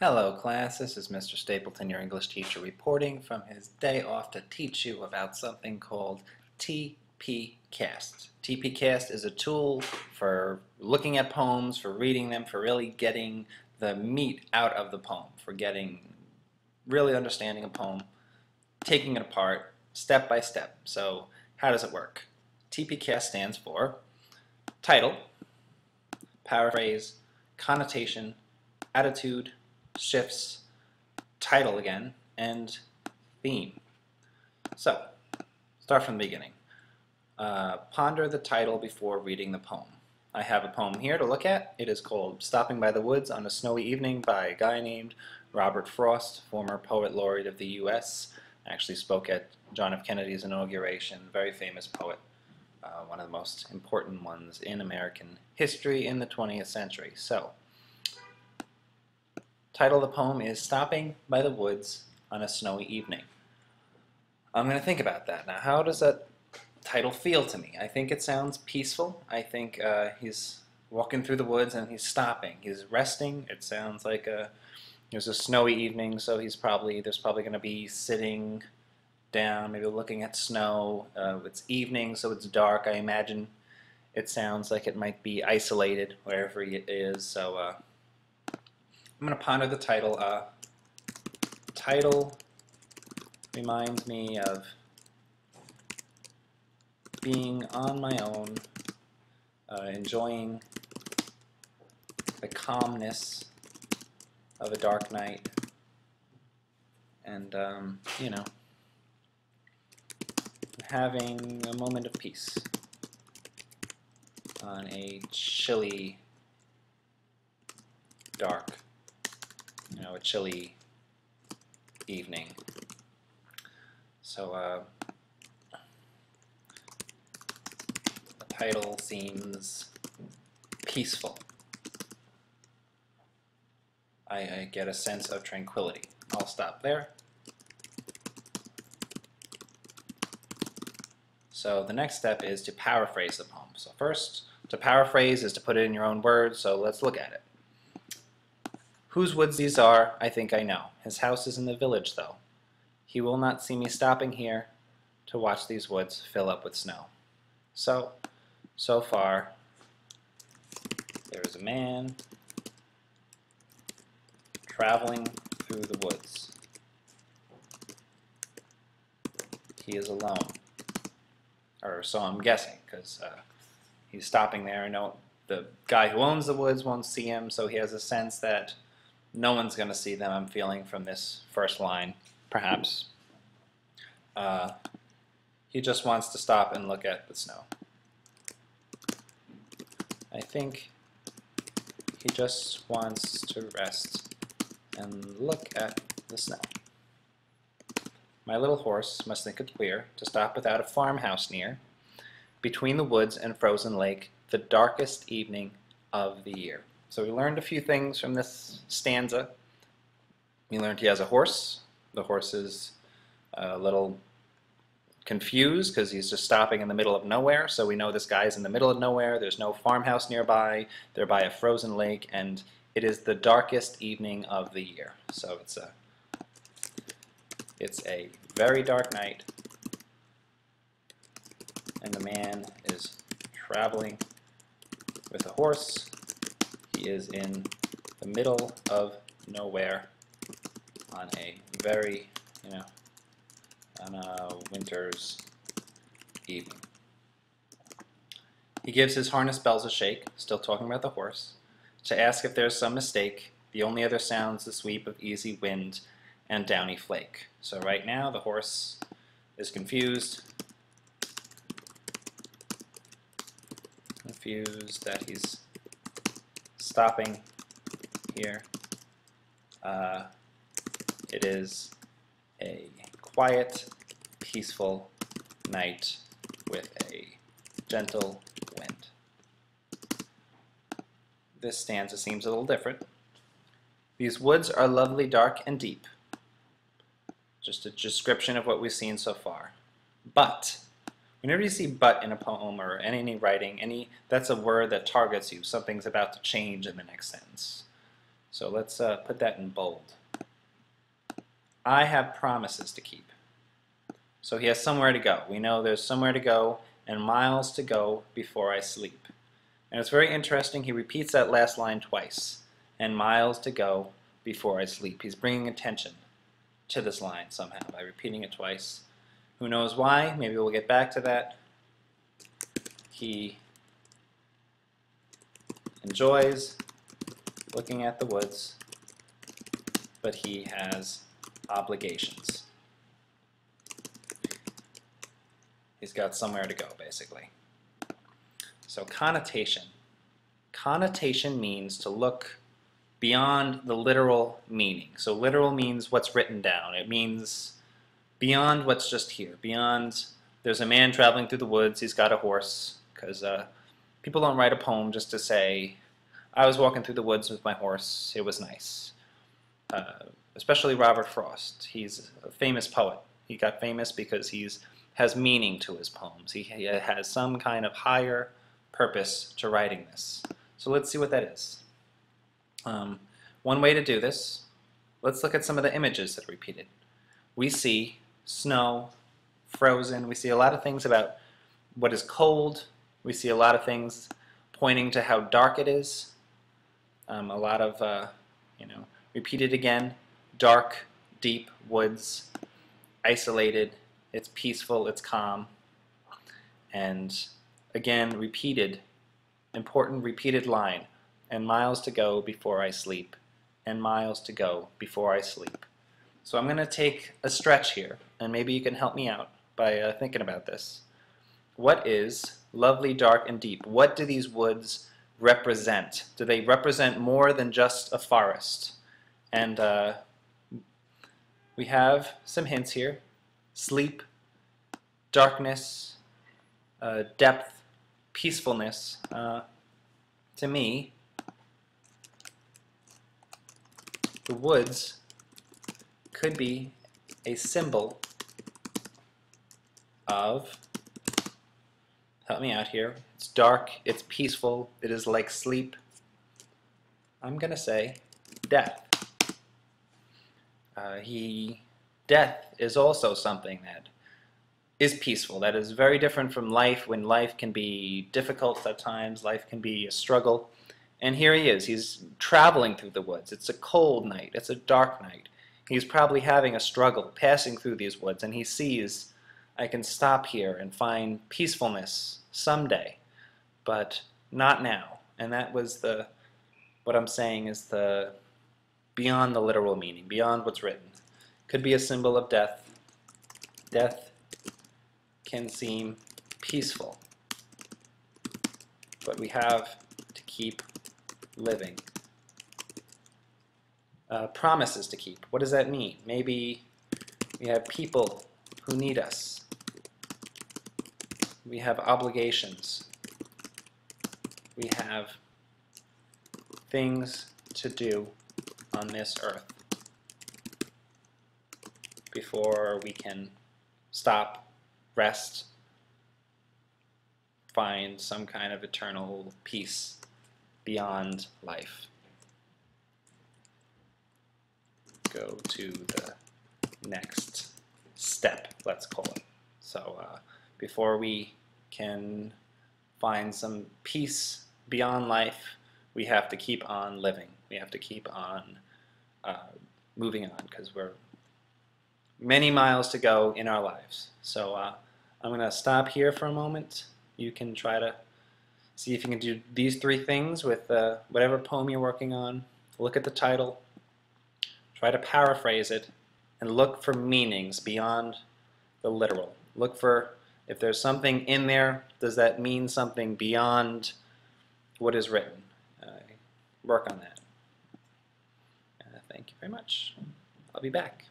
Hello class, this is Mr. Stapleton, your English teacher, reporting from his day off to teach you about something called TPCASTT. TPCASTT is a tool for looking at poems, for reading them, for really getting the meat out of the poem, for really understanding a poem, taking it apart step by step. So how does it work? TPCASTT stands for title, paraphrase, connotation, attitude, shifts, title again, and theme. So, start from the beginning. Ponder the title before reading the poem. I have a poem here to look at. It is called Stopping by the Woods on a Snowy Evening by a guy named Robert Frost, former poet laureate of the U.S. Actually spoke at John F. Kennedy's inauguration, very famous poet, one of the most important ones in American history in the 20th century. So, title of the poem is Stopping by the Woods on a Snowy Evening. I'm going to think about that. Now, how does that title feel to me? I think it sounds peaceful. I think he's walking through the woods and he's stopping. He's resting. It sounds like there's a snowy evening, so there's probably going to be sitting down, maybe looking at snow. It's evening, so it's dark. I imagine it sounds like it might be isolated wherever it is. So I'm going to ponder the title. Title reminds me of being on my own, enjoying the calmness of a dark night, and, you know, having a moment of peace on a chilly, dark, a chilly evening. So the title seems peaceful. I get a sense of tranquility. I'll stop there. So the next step is to paraphrase the poem. So first, to paraphrase is to put it in your own words, so let's look at it. Whose woods these are, I think I know. His house is in the village, though. He will not see me stopping here to watch these woods fill up with snow. So far, there is a man traveling through the woods. He is alone. Or so I'm guessing, because he's stopping there. I know the guy who owns the woods won't see him, so he has a sense that no one's going to see them, I'm feeling from this first line, perhaps. He just wants to stop and look at the snow. I think he just wants to rest and look at the snow. My little horse must think it queer to stop without a farmhouse near, between the woods and frozen lake, the darkest evening of the year. So we learned a few things from this stanza. We learned he has a horse. The horse is a little confused because he's just stopping in the middle of nowhere. So we know this guy's in the middle of nowhere. There's no farmhouse nearby. They're by a frozen lake, and it is the darkest evening of the year. So it's a very dark night, and the man is traveling with a horse. He is in the middle of nowhere on a very, on a winter's evening. He gives his harness bells a shake, still talking about the horse, to ask if there's some mistake. The only other sound's the sweep of easy wind and downy flake. So right now the horse is confused that he's stopping here. It is a quiet, peaceful night with a gentle wind. This stanza seems a little different. These woods are lovely, dark, and deep. Just a description of what we've seen so far. But, whenever you see but in a poem or in any writing, that's a word that targets you. Something's about to change in the next sentence. So let's put that in bold. I have promises to keep. So he has somewhere to go. We know there's somewhere to go and miles to go before I sleep. And it's very interesting, he repeats that last line twice. And miles to go before I sleep. He's bringing attention to this line somehow by repeating it twice. Who knows why? Maybe we'll get back to that. He enjoys looking at the woods, but he has obligations. He's got somewhere to go, basically. So connotation. Connotation means to look beyond the literal meaning. So literal means what's written down. It means beyond what's just here. Beyond, there's a man traveling through the woods, he's got a horse. Because people don't write a poem just to say, I was walking through the woods with my horse, it was nice. Especially Robert Frost. He's a famous poet. He got famous because he has meaning to his poems. He has some kind of higher purpose to writing this. So let's see what that is. One way to do this, let's look at some of the images that are repeated. We see snow, frozen. We see a lot of things about what is cold. We see a lot of things pointing to how dark it is. A lot of, repeated again, dark, deep woods, isolated, it's peaceful, it's calm. And again, repeated, important repeated line. And miles to go before I sleep. And miles to go before I sleep. So I'm going to take a stretch here, and maybe you can help me out by thinking about this. What is lovely, dark, and deep? What do these woods represent? Do they represent more than just a forest? And we have some hints here. Sleep, darkness, depth, peacefulness. To me, the woods could be a symbol of, help me out here, it's dark, it's peaceful, it is like sleep. I'm going to say death. Death is also something that is peaceful, that is very different from life, when life can be difficult at times, life can be a struggle. And here he is, he's traveling through the woods. It's a cold night, it's a dark night. He's probably having a struggle passing through these woods, and he sees, I can stop here and find peacefulness someday, but not now. And that was what I'm saying is beyond the literal meaning, beyond what's written. Could be a symbol of death. Death can seem peaceful, but we have to keep living. Promises to keep. What does that mean? Maybe we have people who need us. We have obligations. We have things to do on this earth before we can stop, rest, find some kind of eternal peace beyond life. Go to the next step, let's call it. So before we can find some peace beyond life, we have to keep on living. We have to keep on moving on, because we're many miles to go in our lives. So I'm going to stop here for a moment. You can try to see if you can do these three things with whatever poem you're working on. Look at the title. Try to paraphrase it, and look for meanings beyond the literal. Look for, if there's something in there, does that mean something beyond what is written? Work on that. Thank you very much. I'll be back.